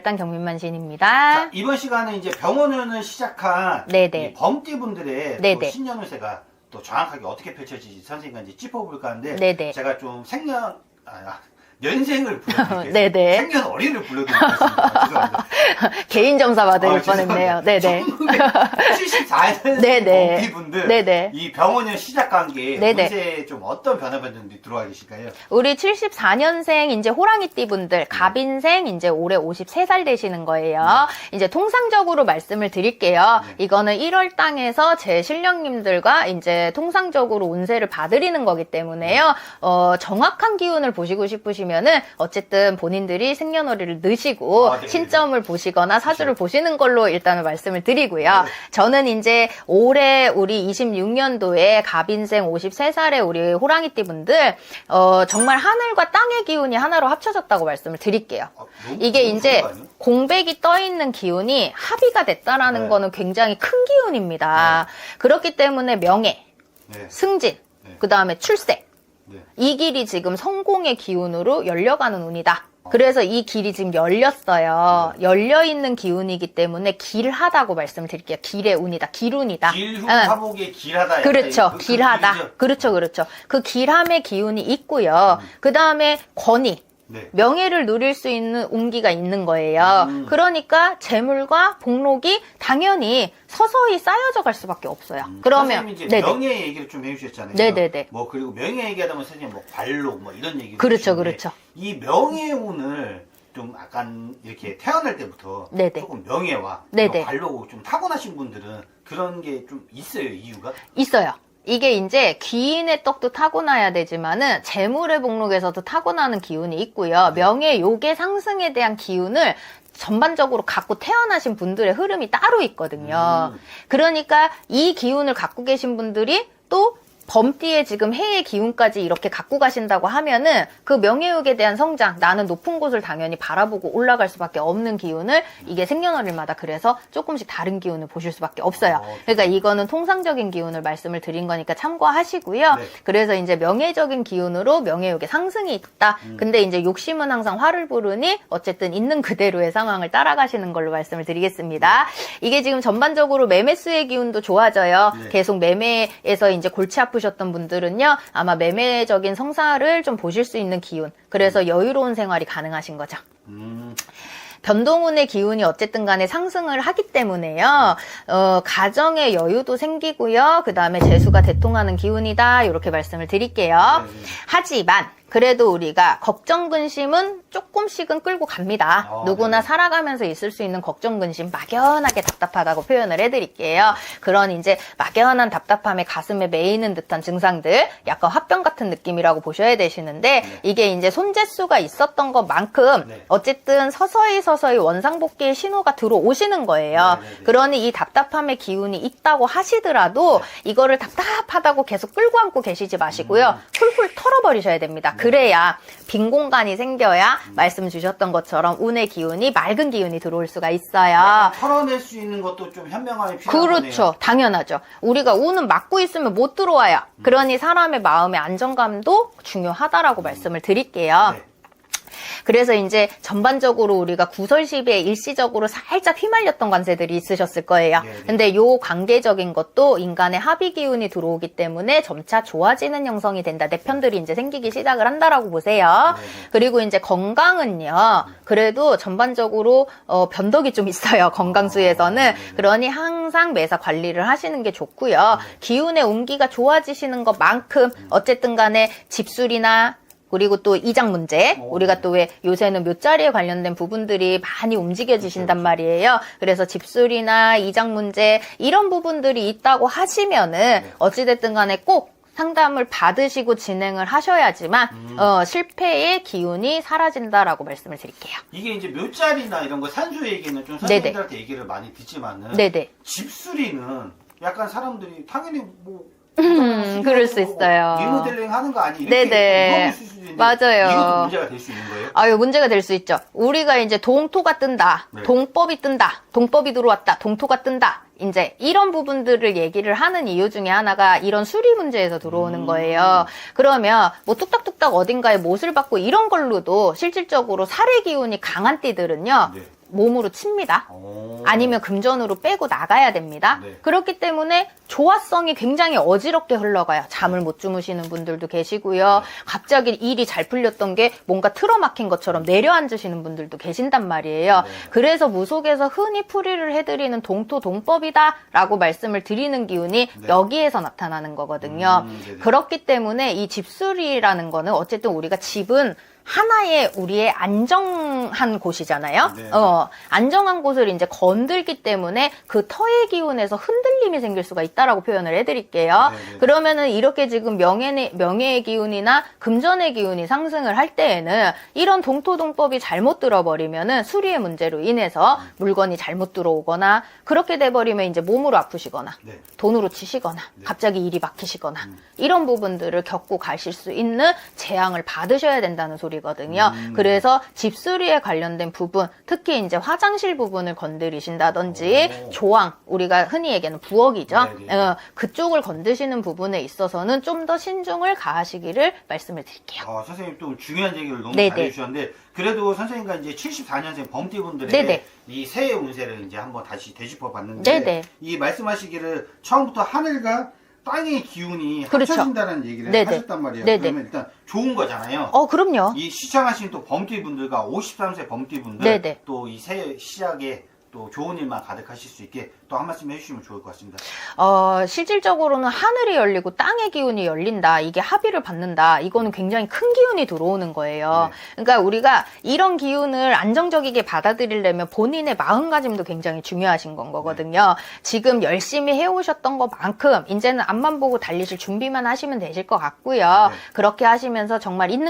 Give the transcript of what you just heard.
일단 경민만신입니다. 자, 이번 시간에 이제 병원운을 시작한 네네. 이 범띠분들의 네네. 또 신년운세가 또 정확하게 어떻게 펼쳐질지 선생님과 이제 짚어볼까 하는데 네네. 제가 좀 년생을 불러드리겠습니다. 네네. 생년월일을 불러드리겠습니다. 죄송합니다. 개인 점사 받을 뻔했네요. 네네. 1974년 네네. 범띠분들 네네. 이 병원운 시작 관계에 네네. 운세에 좀 어떤 변화가 좀 들어와 계실까요? 우리 74년생 이제 호랑이띠 분들, 갑인생 이제 올해 53살 되시는 거예요. 이제 통상적으로 말씀을 드릴게요. 이거는 1월 땅에서 제 신령님들과 이제 통상적으로 운세를 봐드리는 거기 때문에요. 정확한 기운을 보시고 싶으시면은 어쨌든 본인들이 생년월일을 넣으시고 네. 신점을 보시거나 사주를 보시는 걸로 일단은 말씀을 드리고요. 저는 이제 올해 우리 26년도에 갑인생 53살의 우리 호랑이띠 분들 정말 하늘과 땅의 기운이 하나로 합쳐졌다고 말씀을 드릴게요. 이게 이제 공백이 떠 있는 기운이 합의가 됐다라는 거는 굉장히 큰 기운입니다. 그렇기 때문에 명예, 승진, 그 다음에 출세, 이 길이 지금 성공의 기운으로 열려가는 운이다. 그래서 이 길이 지금 열렸어요. 열려있는 기운이기 때문에 길하다고 말씀을 드릴게요. 길의 운이다. 길운이다. 길후하복의 길하다. 그렇죠. 길하다. 그렇죠. 그 길함의 기운이 있고요. 그 다음에 권위. 명예를 누릴 수 있는 운기가 있는 거예요. 그러니까 재물과 복록이 당연히 서서히 쌓여져 갈 수밖에 없어요. 그러면 이제 명예 얘기를 좀 해주셨잖아요. 네네네. 뭐 그리고 명예 얘기하다 보면 선생님 뭐 관록 뭐 이런 얘기. 그렇죠. 이 명예운을 좀 약간 이렇게 태어날 때부터 조금 명예와 관록을 좀 타고나신 분들은 그런 게 좀 있어요, 이유가? 있어요. 이게 이제 귀인의 떡도 타고나야 되지만은 재물의 복록에서도 타고나는 기운이 있고요. 명예, 요계 상승에 대한 기운을 전반적으로 갖고 태어나신 분들의 흐름이 따로 있거든요. 그러니까 이 기운을 갖고 계신 분들이 또 범띠에 지금 해의 기운까지 이렇게 갖고 가신다고 하면은 그 명예욕에 대한 성장, 나는 높은 곳을 당연히 바라보고 올라갈 수밖에 없는 기운을 이게 생년월일마다 그래서 조금씩 다른 기운을 보실 수밖에 없어요. 그러니까 이거는 통상적인 기운을 말씀을 드린 거니까 참고하시고요. 그래서 이제 명예적인 기운으로 명예욕의 상승이 있다. 근데 이제 욕심은 항상 화를 부르니 어쨌든 있는 그대로의 상황을 따라가시는 걸로 말씀을 드리겠습니다. 이게 지금 전반적으로 매매수의 기운도 좋아져요. 계속 매매에서 이제 골치 아프셨던 분들은요, 아마 매매적인 성사를 좀 보실 수 있는 기운. 그래서 여유로운 생활이 가능하신 거죠. 변동운의 기운이 어쨌든 간에 상승을 하기 때문에요. 가정의 여유도 생기고요. 그 다음에 재수가 대통하는 기운이다. 이렇게 말씀을 드릴게요. 하지만 그래도 우리가 걱정 근심은 조금씩은 끌고 갑니다. 누구나 살아가면서 있을 수 있는 걱정 근심, 막연하게 답답하다고 표현을 해드릴게요. 그런 이제 막연한 답답함에 가슴에 메이는 듯한 증상들, 약간 화병 같은 느낌이라고 보셔야 되시는데 이게 이제 손재수가 있었던 것만큼 어쨌든 서서히 원상복귀의 신호가 들어오시는 거예요. 그러니 이 답답함의 기운이 있다고 하시더라도 이거를 답답하다고 계속 끌고 안고 계시지 마시고요. 훌훌 털어버리셔야 됩니다. 그래야 빈 공간이 생겨야 말씀 주셨던 것처럼 운의 기운이 맑은 기운이 들어올 수가 있어요. 털어낼 수 있는 것도 좀 현명함이 필요하네요. 그렇죠. 당연하죠. 우리가 운은 막고 있으면 못 들어와요. 그러니 사람의 마음의 안정감도 중요하다라고 말씀을 드릴게요. 그래서 이제 전반적으로 우리가 구설시비에 일시적으로 살짝 휘말렸던 관세들이 있으셨을 거예요. 근데 요 관계적인 것도 인간의 합의 기운이 들어오기 때문에 점차 좋아지는 형성이 된다. 내편들이 이제 생기기 시작을 한다라고 보세요. 그리고 이제 건강은요. 그래도 전반적으로 변덕이 좀 있어요. 건강수에서는. 그러니 항상 매사 관리를 하시는 게 좋고요. 기운의 운기가 좋아지시는 것만큼 어쨌든 간에 집술이나 그리고 또 이장 문제, 우리가 또 왜 요새는 묘자리에 관련된 부분들이 많이 움직여지신단 말이에요. 그래서 집술이나 이장 문제 이런 부분들이 있다고 하시면은 어찌됐든 간에 꼭 상담을 받으시고 진행을 하셔야지만 실패의 기운이 사라진다라고 말씀을 드릴게요. 이게 이제 묘자리나 이런 거 산수 얘기는 좀 선생님들한테 얘기를 많이 듣지만은 집수리는 약간 사람들이 당연히 뭐 그럴 수 있어요. 리모델링 하는 거 아니? 이렇게 있을 수도 있는데 맞아요. 이것도 문제가 될 수 있는 거예요? 아유, 문제가 될 수 있죠. 우리가 이제 동토가 뜬다. 동법이 뜬다. 동법이 들어왔다. 동토가 뜬다. 이제 이런 부분들을 얘기를 하는 이유 중에 하나가 이런 수리 문제에서 들어오는 거예요. 그러면 뭐 뚝딱뚝딱 어딘가에 못을 받고 이런 걸로도 실질적으로 살의 기운이 강한 띠들은요. 몸으로 칩니다. 오. 아니면 금전으로 빼고 나가야 됩니다. 네. 그렇기 때문에 조화성이 굉장히 어지럽게 흘러가요. 잠을 못 주무시는 분들도 계시고요. 갑자기 일이 잘 풀렸던 게 뭔가 틀어막힌 것처럼 내려앉으시는 분들도 계신단 말이에요. 그래서 무속에서 흔히 풀이를 해드리는 동토동법이다라고 말씀을 드리는 기운이 여기에서 나타나는 거거든요. 그렇기 때문에 이 집수리라는 거는 어쨌든 우리가 집은 하나의 우리의 안정한 곳이잖아요. 네. 안정한 곳을 이제 건들기 때문에 그 터의 기운에서 흔들림이 생길 수가 있다라고 표현을 해드릴게요. 네. 그러면은 이렇게 지금 명예의 기운이나 금전의 기운이 상승을 할 때에는 이런 동토동법이 잘못 들어버리면은 수리의 문제로 인해서 물건이 잘못 들어오거나 그렇게 돼버리면 이제 몸으로 아프시거나 네. 돈으로 치시거나 갑자기 일이 막히시거나 이런 부분들을 겪고 가실 수 있는 재앙을 받으셔야 된다는 소리거든요. 그래서 집수리에 관련된 부분, 특히 이제 화장실 부분을 건드리신다든지 조항, 우리가 흔히 얘기하는 부엌이죠. 그쪽을 건드시는 부분에 있어서는 좀 더 신중을 가하시기를 말씀을 드릴게요. 선생님 또 중요한 얘기를 너무 네네. 잘해주셨는데 그래도 선생님과 이제 74년생 범띠분들에게 네네. 이 새해 운세를 이제 한번 다시 되짚어 봤는데 네네. 이 말씀하시기를 처음부터 하늘과 땅의 기운이 그렇죠. 합쳐진다는 얘기를 네네. 하셨단 말이에요. 네네. 그러면 일단 좋은 거잖아요. 그럼요. 이 시청하신 또 범띠분들과 53세 범띠분들 네네. 또 이 새해 시작에 또 좋은 일만 가득하실 수 있게 또 한 말씀 해주시면 좋을 것 같습니다. 실질적으로는 하늘이 열리고 땅의 기운이 열린다. 이게 합의를 받는다. 이거는 굉장히 큰 기운이 들어오는 거예요. 그러니까 우리가 이런 기운을 안정적이게 받아들이려면 본인의 마음가짐도 굉장히 중요하신 건 거거든요. 지금 열심히 해오셨던 것만큼 이제는 앞만 보고 달리실 준비만 하시면 되실 것 같고요. 그렇게 하시면서 정말 있는